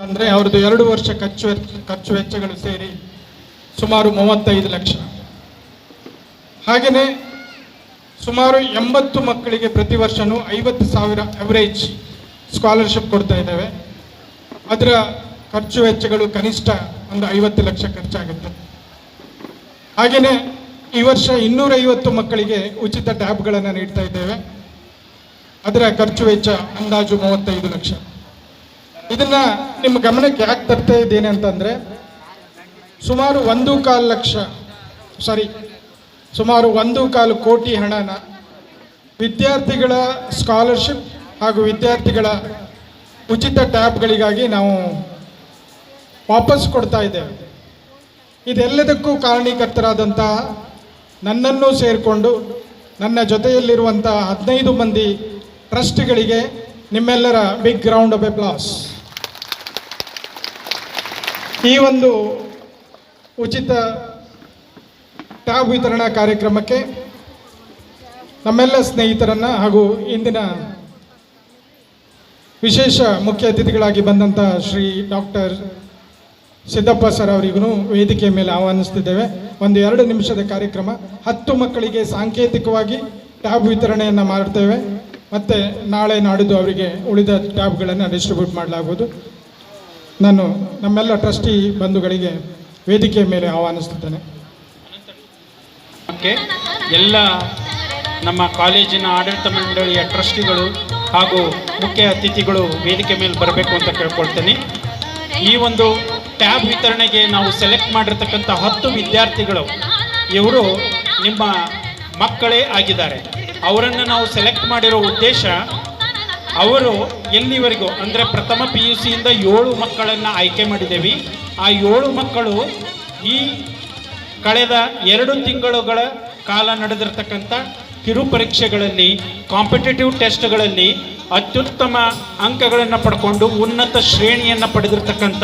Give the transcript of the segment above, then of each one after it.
ಅಂದರೆ ಅವ್ರದ್ದು 2 ವರ್ಷ ಖರ್ಚು ವೆಚ್ಚಗಳು ಸೇರಿ ಸುಮಾರು 35 ಲಕ್ಷ. ಹಾಗೆಯೇ ಸುಮಾರು 80 ಮಕ್ಕಳಿಗೆ ಪ್ರತಿ ವರ್ಷವೂ 50,000 ಅವರೇಜ್ ಸ್ಕಾಲರ್ಶಿಪ್ ಕೊಡ್ತಾ ಇದ್ದೇವೆ. ಅದರ ಖರ್ಚು ವೆಚ್ಚಗಳು ಕನಿಷ್ಠ ಒಂದು 50 ಲಕ್ಷ ಖರ್ಚಾಗುತ್ತೆ. ಹಾಗೆಯೇ ಈ ವರ್ಷ 250 ಮಕ್ಕಳಿಗೆ ಉಚಿತ ಟ್ಯಾಬ್ಗಳನ್ನು ನೀಡ್ತಾ ಇದ್ದೇವೆ. ಅದರ ಖರ್ಚು ವೆಚ್ಚ ಅಂದಾಜು 35 ಲಕ್ಷ. ಇದನ್ನು ನಿಮ್ಮ ಗಮನಕ್ಕೆ ಯಾಕೆ ತರ್ತಾ ಇದ್ದೇನೆ ಅಂತಂದರೆ, ಸುಮಾರು 1.25 ಕೋಟಿ ಹಣನ ವಿದ್ಯಾರ್ಥಿಗಳ ಸ್ಕಾಲರ್ಶಿಪ್ ಹಾಗೂ ವಿದ್ಯಾರ್ಥಿಗಳ ಉಚಿತ ಟ್ಯಾಬ್ಗಳಿಗಾಗಿ ನಾವು ವಾಪಸ್ ಕೊಡ್ತಾ ಇದ್ದೇವೆ. ಇದೆಲ್ಲದಕ್ಕೂ ಕಾರಣೀಕರ್ತರಾದಂತಹ ನನ್ನನ್ನು ಸೇರಿಕೊಂಡು ನನ್ನ ಜೊತೆಯಲ್ಲಿರುವಂತಹ 15 ಮಂದಿ ಟ್ರಸ್ಟಿಗಳಿಗೆ ನಿಮ್ಮೆಲ್ಲರ ಬಿಗ್ ರೌಂಡ್ ಆಫ್ ಅಪ್ಲಾಸ್. ಈ ಒಂದು ಉಚಿತ ಟ್ಯಾಬ್ ವಿತರಣಾ ಕಾರ್ಯಕ್ರಮಕ್ಕೆ ನಮ್ಮೆಲ್ಲ ಸ್ನೇಹಿತರನ್ನು ಹಾಗೂ ಇಂದಿನ ವಿಶೇಷ ಮುಖ್ಯ ಅತಿಥಿಗಳಾಗಿ ಬಂದಂಥ ಶ್ರೀ ಡಾಕ್ಟರ್ ಸಿದ್ದಪ್ಪ ಸರ್ ಅವರಿಗೂ ವೇದಿಕೆ ಮೇಲೆ ಆಹ್ವಾನಿಸ್ತಿದ್ದೇವೆ. ಒಂದು 2 ನಿಮಿಷದ ಕಾರ್ಯಕ್ರಮ. 10 ಮಕ್ಕಳಿಗೆ ಸಾಂಕೇತಿಕವಾಗಿ ಟ್ಯಾಬ್ ವಿತರಣೆಯನ್ನು ಮಾಡ್ತೇವೆ. ಮತ್ತು ನಾಳೆ ನಾಡಿದ್ದು ಅವರಿಗೆ ಉಳಿದ ಟ್ಯಾಬ್ಗಳನ್ನು ಡಿಸ್ಟ್ರಿಬ್ಯೂಟ್ ಮಾಡಲಾಗುವುದು. ನಾನು ನಮ್ಮೆಲ್ಲ ಟ್ರಸ್ಟಿ ಬಂಧುಗಳಿಗೆ ವೇದಿಕೆ ಮೇಲೆ ಆಹ್ವಾನಿಸುತ್ತೇನೆ. ಎಲ್ಲ ನಮ್ಮ ಕಾಲೇಜಿನ ಆಡಳಿತ ಮಂಡಳಿಯ ಟ್ರಸ್ಟಿಗಳು ಹಾಗೂ ಮುಖ್ಯ ಅತಿಥಿಗಳು ವೇದಿಕೆ ಮೇಲೆ ಬರಬೇಕು ಅಂತ ಕೇಳ್ಕೊಳ್ತೇನೆ. ಈ ಒಂದು ಟ್ಯಾಬ್ ವಿತರಣೆಗೆ ನಾವು ಸೆಲೆಕ್ಟ್ ಮಾಡಿರ್ತಕ್ಕಂಥ 10 ವಿದ್ಯಾರ್ಥಿಗಳು ಇವರು ನಿಮ್ಮ ಮಕ್ಕಳೇ ಆಗಿದ್ದಾರೆ. ಅವರನ್ನು ನಾವು ಸೆಲೆಕ್ಟ್ ಮಾಡಿರೋ ಉದ್ದೇಶ, ಅವರು ಎಲ್ಲಿವರೆಗೂ ಅಂದರೆ ಪ್ರಥಮ PUC ಇಂದ 7 ಮಕ್ಕಳನ್ನು ಆಯ್ಕೆ ಮಾಡಿದ್ದೇವೆ. ಆ 7 ಮಕ್ಕಳು ಈ ಕಳೆದ 2 ತಿಂಗಳುಗಳ ಕಾಲ ನಡೆದಿರ್ತಕ್ಕಂಥ ಕಿರು ಪರೀಕ್ಷೆಗಳಲ್ಲಿ, ಕಾಂಪಿಟೇಟಿವ್ ಟೆಸ್ಟ್ಗಳಲ್ಲಿ ಅತ್ಯುತ್ತಮ ಅಂಕಗಳನ್ನು ಪಡ್ಕೊಂಡು ಉನ್ನತ ಶ್ರೇಣಿಯನ್ನು ಪಡೆದಿರ್ತಕ್ಕಂಥ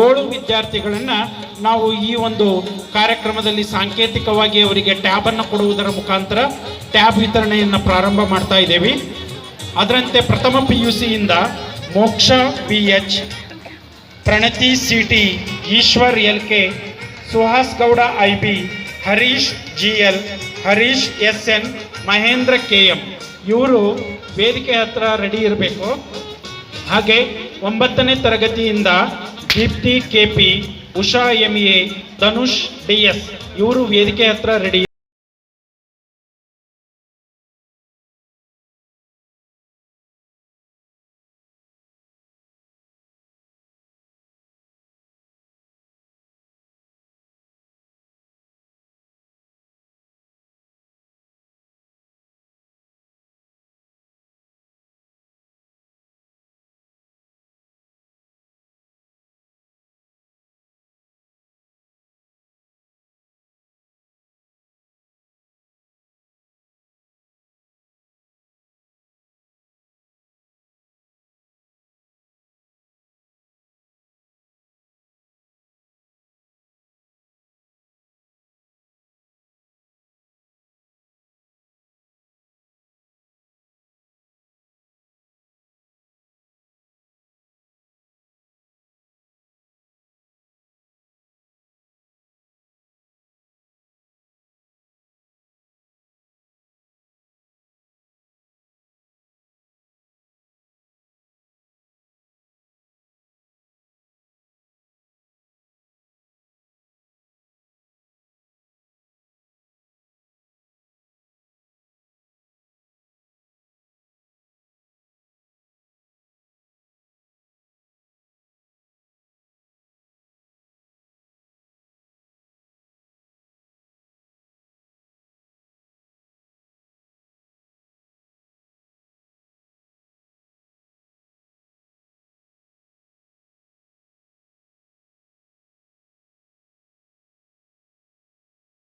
7 ವಿದ್ಯಾರ್ಥಿಗಳನ್ನು ನಾವು ಈ ಒಂದು ಕಾರ್ಯಕ್ರಮದಲ್ಲಿ ಸಾಂಕೇತಿಕವಾಗಿ ಅವರಿಗೆ ಟ್ಯಾಬನ್ನು ಕೊಡುವುದರ ಮುಖಾಂತರ ಟ್ಯಾಬ್ ವಿತರಣೆಯನ್ನು ಪ್ರಾರಂಭ ಮಾಡ್ತಾ ಇದ್ದೇವೆ. ಅದರಂತೆ ಪ್ರಥಮ PUC ಇಂದ ಮೋಕ್ಷ BH, ಪ್ರಣತಿ CT, Eshwar LK, Suhas Gowda IB, Harish GL, Harish SN, Mahendra KM ಇವರು ವೇದಿಕೆ ಹತ್ರ ರೆಡಿ ಇರಬೇಕು. ಹಾಗೆ 9ನೇ ತರಗತಿಯಿಂದ Deepti KP, Usha MA, Dhanush DS ಇವರು ವೇದಿಕೆ ಹತ್ರ ರೆಡಿ